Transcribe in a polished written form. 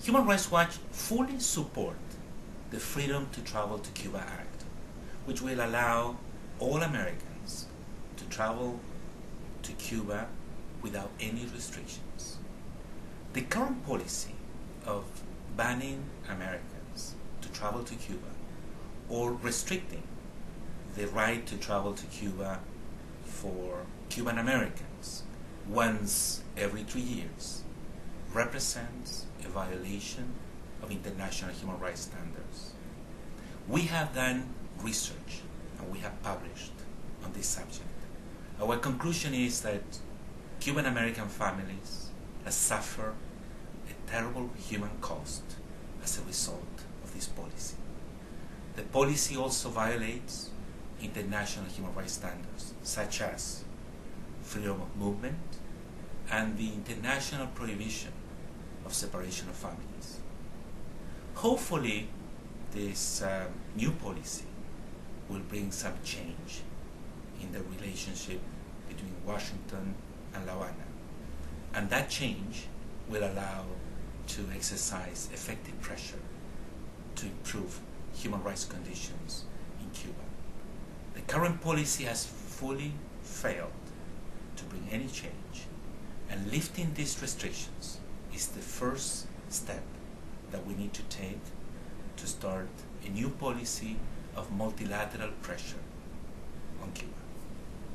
Human Rights Watch fully support the Freedom to Travel to Cuba Act, which will allow all Americans to travel to Cuba without any restrictions. The current policy of banning Americans to travel to Cuba or restricting the right to travel to Cuba for Cuban Americans once every 3 years represents a violation of international human rights standards. We have done research and we have published on this subject. Our conclusion is that Cuban American families have suffered a terrible human cost as a result of this policy. The policy also violates international human rights standards, such as freedom of movement and the international prohibition of separation of families. Hopefully, this new policy will bring some change in the relationship between Washington and La Habana, and that change will allow to exercise effective pressure to improve human rights conditions in Cuba. The current policy has fully failed to bring any change, and lifting these restrictions is the first step that we need to take to start a new policy of multilateral pressure on Cuba.